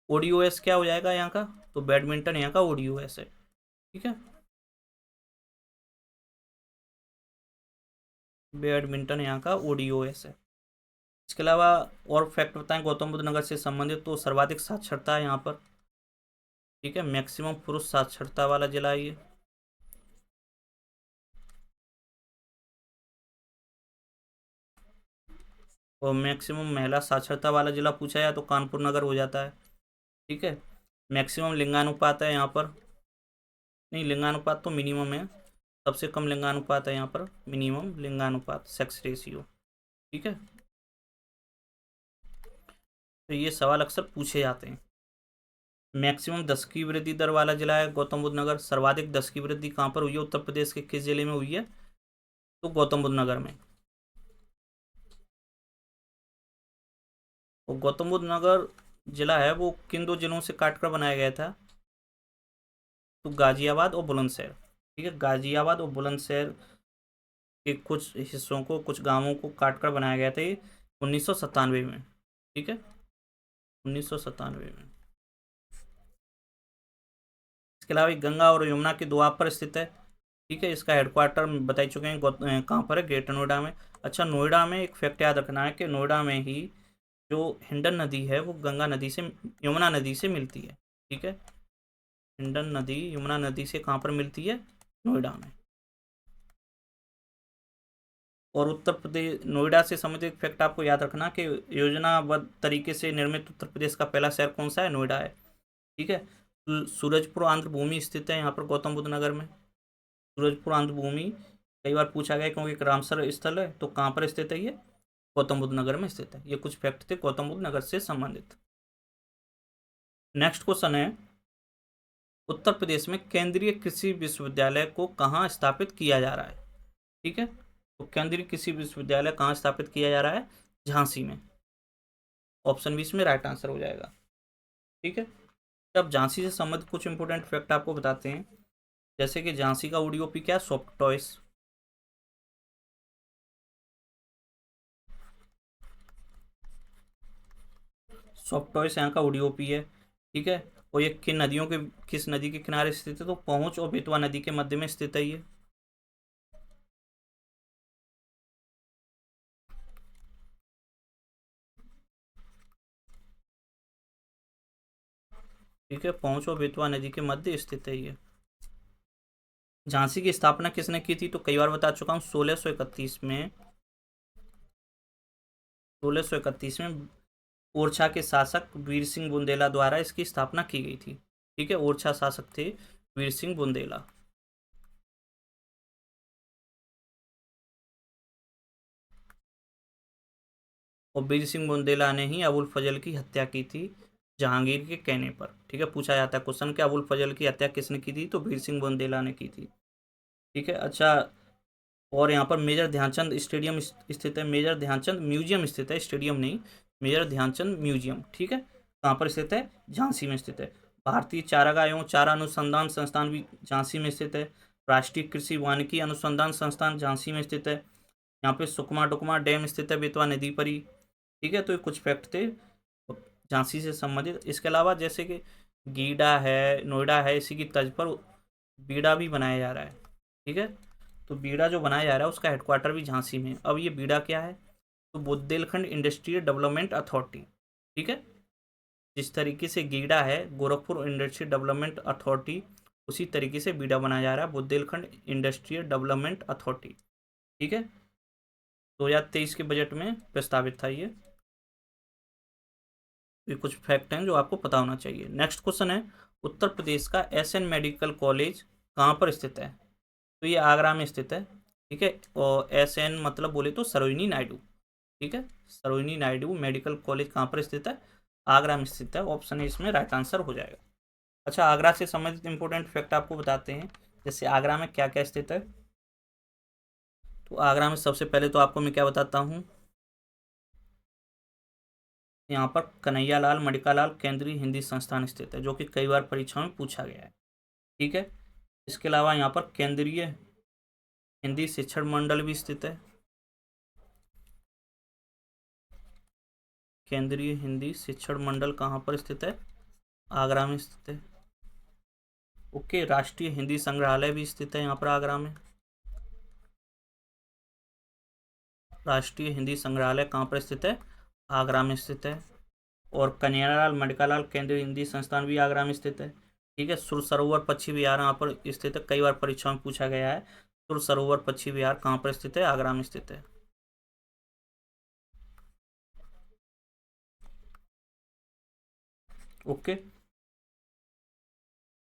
ओडीओएस क्या हो जाएगा यहाँ का? तो बैडमिंटन यहाँ का ओडीओएस है। ठीक है, बैडमिंटन यहाँ का ओडीओएस है। इसके अलावा और फैक्ट बताएं गौतम बुद्ध नगर से संबंधित, तो सर्वाधिक साक्षरता है यहाँ पर। ठीक है, मैक्सिमम पुरुष साक्षरता वाला जिला है ये। और मैक्सिमम महिला साक्षरता वाला जिला पूछा जाए तो कानपुर नगर हो जाता है। ठीक है, मैक्सिमम लिंगानुपात है यहाँ पर। नहीं, लिंगानुपात तो मिनिमम है। सबसे कम लिंगानुपात है यहाँ पर, मिनिमम लिंगानुपात, सेक्स रेशियो। ठीक है, तो ये सवाल अक्सर पूछे जाते हैं। मैक्सिमम 10 की वृद्धि दर वाला जिला है गौतम बुद्ध नगर। सर्वाधिक 10 की वृद्धि कहाँ पर हुई है? उत्तर प्रदेश के किस जिले में हुई है? तो गौतम बुद्ध नगर में। और गौतम बुद्ध नगर जिला है वो किन दो जिलों से काटकर बनाया गया था? तो गाजियाबाद और बुलंदशहर। ठीक है, गाजियाबाद और बुलंदशहर के कुछ हिस्सों को, कुछ गांवों को काट कर बनाया गया था ये 1997 में। ठीक है, 1997 में। इसके अलावा ये गंगा और यमुना के दोआब पर स्थित है। ठीक है, इसका हेडक्वार्टर बता ही चुके हैं, कहाँ पर है, ग्रेटर नोएडा में। अच्छा, नोएडा में एक फैक्ट याद रखना है कि नोएडा में ही जो हिंडन नदी है वो गंगा नदी से, यमुना नदी से मिलती है। ठीक है, हिंडन नदी यमुना नदी से कहाँ पर मिलती है, नोएडा में। और उत्तर प्रदेश, नोएडा से संबंधित फैक्ट आपको याद रखना कि योजनाबद्ध तरीके से निर्मित उत्तर प्रदेश का पहला शहर कौन सा है, नोएडा है। ठीक है, सूरजपुर आंध्र भूमि स्थित है यहाँ पर गौतम बुद्ध नगर में। सूरजपुर आंध्र भूमि कई बार पूछा गया क्योंकि एक रामसर स्थल है, तो कहाँ पर स्थित है ये, गौतम बुद्ध नगर में स्थित है। ये कुछ फैक्ट थे गौतम बुद्ध नगर से संबंधित। नेक्स्ट क्वेश्चन है, उत्तर प्रदेश में केंद्रीय कृषि विश्वविद्यालय को कहाँ स्थापित किया जा रहा है। ठीक है, तो केंद्रीय कृषि विश्वविद्यालय कहाँ स्थापित किया जा रहा है, झांसी में। ऑप्शन 20 में राइट आंसर हो जाएगा। ठीक है, अब झांसी से संबंधित कुछ इंपोर्टेंट फैक्ट आपको बताते हैं, जैसे कि झांसी का ओडीओपी क्या, सॉफ्ट टॉयज। सॉफ्ट टॉयज यहाँ का ओडीओपी है। ठीक है, और ये किन नदियों के, किस नदी के किनारे स्थित है, तो पहुंच और बेतवा नदी के मध्य में स्थित है ये। ठीक है, पहुंच और बेतवा नदी के मध्य स्थित है ये। झांसी की स्थापना किसने की थी, तो कई बार बता चुका हूँ, 1631 में। 1631 में ओरछा के शासक वीर सिंह बुंदेला द्वारा इसकी स्थापना की गई थी। ठीक है, ओरछा शासक थे वीर सिंह बुंदेला। और वीर सिंह बुंदेला ने ही अबुल फजल की हत्या की थी जहांगीर के कहने पर। ठीक है, पूछा जाता है क्वेश्चन कि अबुल फजल की हत्या किसने की थी, तो वीर सिंह बुंदेला ने की थी। ठीक है, अच्छा, और यहाँ पर मेजर ध्यानचंद स्टेडियम स्थित है, मेजर ध्यानचंद म्यूजियम स्थित है, स्टेडियम नहीं, मेजर ध्यानचंद म्यूजियम। ठीक है, कहाँ पर स्थित है, झांसी में स्थित है। भारतीय चारागाह एवं चारा अनुसंधान संस्थान भी झांसी में स्थित है। राष्ट्रीय कृषि वानिकी अनुसंधान संस्थान झांसी में स्थित है। यहाँ पे सुकमा डुकमा डैम स्थित है बेतवा नदी पर ही। ठीक है, तो ये कुछ फैक्ट थे झांसी से संबंधित। इसके अलावा जैसे कि गीडा है, नोएडा है, इसी की तर्ज पर बीड़ा भी बनाया जा रहा है। ठीक है, तो बीड़ा जो बनाया जा रहा है उसका हेडक्वार्टर भी झांसी में। अब ये बीड़ा क्या है, तो बुंदेलखंड इंडस्ट्रियल डेवलपमेंट अथॉरिटी। ठीक है, जिस तरीके से गीडा है गोरखपुर इंडस्ट्रियल डेवलपमेंट अथॉरिटी, उसी तरीके से बीड़ा बनाया जा रहा है बुंदेलखंड इंडस्ट्रियल डेवलपमेंट अथॉरिटी। ठीक है, 2023 के बजट में प्रस्तावित था ये कुछ फैक्ट हैं जो आपको पता होना चाहिए। नेक्स्ट क्वेश्चन है, उत्तर प्रदेश का एसएन मेडिकल कॉलेज कहाँ पर स्थित है, तो ये आगरा में स्थित है। ठीक है, और एसएन मतलब बोले तो सरोजिनी नायडू। ठीक है, सरोजिनी नायडू मेडिकल कॉलेज कहाँ पर स्थित है, आगरा में स्थित है। ऑप्शन है इसमें राइट आंसर हो जाएगा। अच्छा, आगरा से संबंधित इंपॉर्टेंट फैक्ट आपको बताते हैं, जैसे आगरा में क्या क्या स्थित है। तो आगरा में सबसे पहले तो आपको मैं क्या बताता हूँ, यहाँ पर कन्हैयालाल मणिकालाल केंद्रीय हिंदी संस्थान स्थित है, जो कि कई बार परीक्षा में पूछा गया है। ठीक है, इसके अलावा यहाँ पर केंद्रीय हिंदी शिक्षण मंडल भी स्थित है। केंद्रीय हिंदी शिक्षण मंडल कहाँ पर स्थित है, आगरा में स्थित है। ओके, राष्ट्रीय हिंदी संग्रहालय भी स्थित है यहाँ पर आगरा में। राष्ट्रीय हिंदी संग्रहालय कहाँ पर स्थित है, आगरा में स्थित है। और कन्हैयालाल मणिकालाल केंद्रीय हिंदी संस्थान भी आगरा में स्थित है। ठीक है, सुर सरोवर पक्षी विहार यहाँ पर स्थित है, कई बार परीक्षा में पूछा गया है। सुर सरोवर पक्षी विहार कहाँ पर स्थित है, आगरा में स्थित है। Okay,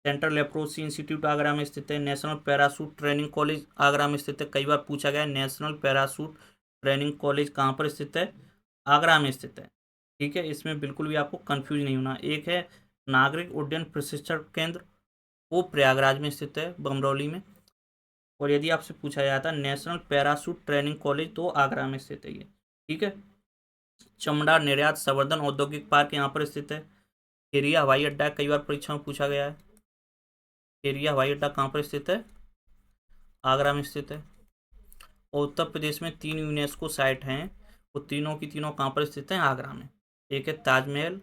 central leprosy institute Agra में स्थित है। National parachute training college Agra में स्थित है, कई बार पूछा गया है। नेशनल पैरासूट ट्रेनिंग कॉलेज कहाँ पर स्थित है, आगरा में स्थित है। ठीक है, इसमें बिल्कुल भी आपको कंफ्यूज नहीं होना। एक है नागरिक उड्डयन प्रशिक्षण केंद्र, वो प्रयागराज में स्थित है, बमरौली में। और यदि आपसे पूछा जाता है नेशनल पैरासूट ट्रेनिंग कॉलेज, तो आगरा में स्थित है ये। ठीक है, चमड़ा निर्यात संवर्धन औद्योगिक पार्क यहाँ पर स्थित है। खेरिया हवाई अड्डा कई बार परीक्षा में पूछा गया है। एरिया हवाई अड्डा कहाँ पर स्थित है? आगरा में स्थित है। और उत्तर प्रदेश में 3 यूनेस्को साइट हैं, वो तीनों की तीनों कहाँ पर स्थित हैं? आगरा में। एक है ताजमहल,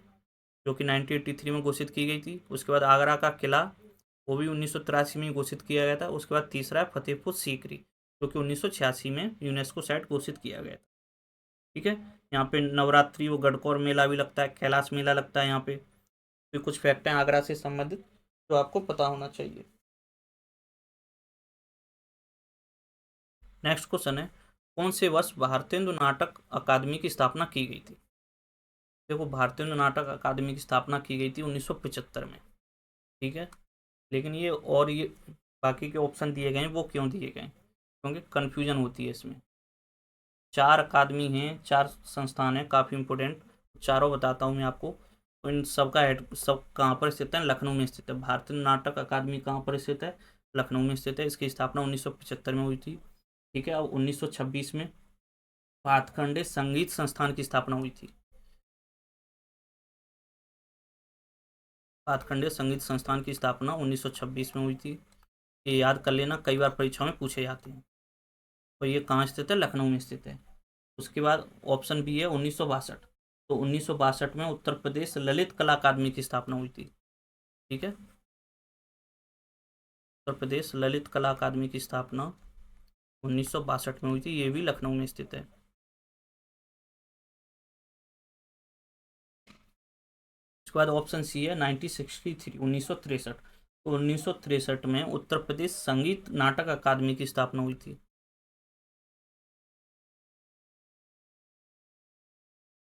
जो कि 1983 में घोषित की गई थी। उसके बाद आगरा का किला, वो भी 1983 में घोषित किया गया था। उसके बाद तीसरा है फतेहपुर सीकरी, जो कि 1986 में यूनेस्को साइट घोषित किया गया था। ठीक है। यहाँ पे नवरात्रि वो गढ़कौर मेला भी लगता है, कैलाश मेला लगता है यहाँ पे। तो कुछ फैक्ट हैं आगरा से संबंधित जो आपको पता होना चाहिए। नेक्स्ट क्वेश्चन है, कौन से वर्ष भारतेंदु नाटक अकादमी की स्थापना की गई थी? देखो, भारतेंदु नाटक अकादमी की स्थापना की गई थी 1975 में। ठीक है। लेकिन ये बाकी के ऑप्शन दिए गए हैं, वो क्यों दिए गए? क्योंकि कन्फ्यूजन होती है इसमें। 4 अकादमी हैं, 4 संस्थान हैं काफ़ी इंपॉर्टेंट, चारों बताता हूँ मैं आपको। इन सबका हेड सब कहाँ पर स्थित है? लखनऊ में स्थित है। भारतीय नाटक अकादमी कहाँ पर स्थित है? लखनऊ में स्थित है। इसकी स्थापना 1975 में हुई थी। ठीक है। अब 1926 में भातखंडे संगीत संस्थान की स्थापना हुई थी। भातखंडे संगीत संस्थान की स्थापना 1926 में हुई थी। ये याद कर लेना, कई बार परीक्षाओं में पूछे जाते हैं। तो ये कहाँ स्थित है? लखनऊ में स्थित है। उसके बाद ऑप्शन बी है 1962। तो 1962 में उत्तर प्रदेश ललित कला अकादमी की स्थापना हुई थी। ठीक है। उत्तर प्रदेश ललित कला अकादमी की स्थापना 1962 में हुई थी। ये भी लखनऊ में स्थित है। उसके बाद ऑप्शन सी है 1963, 1963। तो 1963 में उत्तर प्रदेश संगीत नाटक अकादमी की स्थापना हुई थी।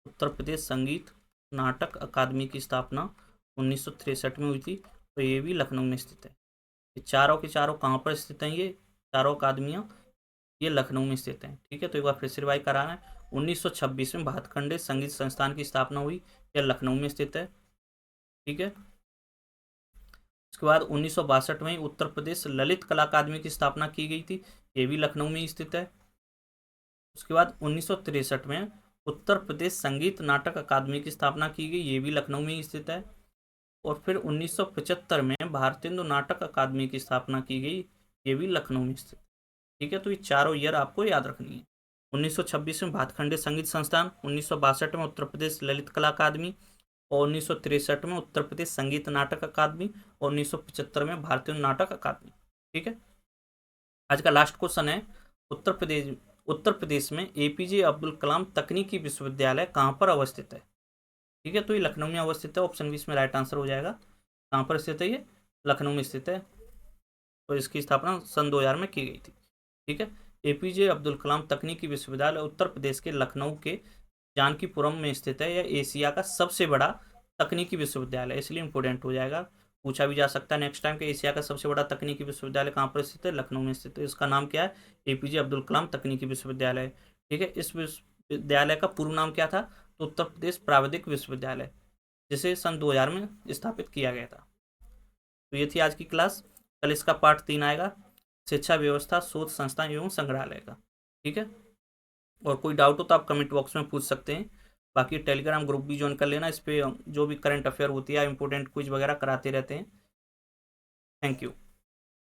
उत्तर प्रदेश संगीत नाटक अकादमी की स्थापना 1963 में हुई थी। तो ये भी लखनऊ में स्थित है। ये चारों के चारों कहाँ पर स्थित हैं? ये चारों अकादमियाँ ये लखनऊ में स्थित हैं। ठीक है। तो एक बार फिर से रिवाइज कराना है। 1926 में भातखंडे संगीत संस्थान की स्थापना हुई, यह लखनऊ में स्थित है। ठीक है। उसके बाद 1962 में उत्तर प्रदेश ललित कला अकादमी की स्थापना की गई थी, ये भी लखनऊ में स्थित है। उसके बाद 1963 में उत्तर प्रदेश संगीत नाटक अकादमी की स्थापना की गई, ये भी लखनऊ में स्थित है। और फिर 1975 में भारतेंदु नाटक अकादमी की स्थापना की गई, ये भी लखनऊ में स्थित। ठीक है। तो ये चारों ईयर आपको याद रखनी है। 1926 में भातखंडे संगीत संस्थान, 1962 में उत्तर प्रदेश ललित कला अकादमी, और 1963 में उत्तर प्रदेश संगीत नाटक अकादमी, और 1975 में भारतीय नाटक अकादमी। ठीक है। आज का लास्ट क्वेश्चन है, उत्तर प्रदेश में एपीजे अब्दुल कलाम तकनीकी विश्वविद्यालय कहाँ पर अवस्थित है? ठीक है। तो ये लखनऊ में अवस्थित है। ऑप्शन 20 में राइट आंसर हो जाएगा। कहाँ पर स्थित है? ये लखनऊ में स्थित है। तो इसकी स्थापना सन 2000 में की गई थी। ठीक है। एपीजे अब्दुल कलाम तकनीकी विश्वविद्यालय उत्तर प्रदेश के लखनऊ के जानकीपुरम में स्थित है। यह एशिया का सबसे बड़ा तकनीकी विश्वविद्यालय, इसलिए इंपोर्टेंट हो जाएगा। पूछा भी जा सकता है नेक्स्ट टाइम कि एशिया का सबसे बड़ा तकनीकी विश्वविद्यालय कहाँ पर स्थित है? लखनऊ में स्थित है। इसका नाम क्या है? एपीजे अब्दुल कलाम तकनीकी विश्वविद्यालय। ठीक है। इस विश्वविद्यालय का पूर्व नाम क्या था? तो उत्तर प्रदेश प्राविधिक विश्वविद्यालय, जिसे सन 2000 में स्थापित किया गया था। तो ये थी आज की क्लास। कल इसका पार्ट 3 आएगा, शिक्षा व्यवस्था, शोध संस्थान एवं संग्रहालय का। ठीक है। और कोई डाउट हो तो आप कमेंट बॉक्स में पूछ सकते हैं। बाकी टेलीग्राम ग्रुप भी ज्वाइन कर लेना, इस पर जो भी करंट अफेयर होती है, इंपॉर्टेंट क्विज वगैरह कराते रहते हैं। Thank you.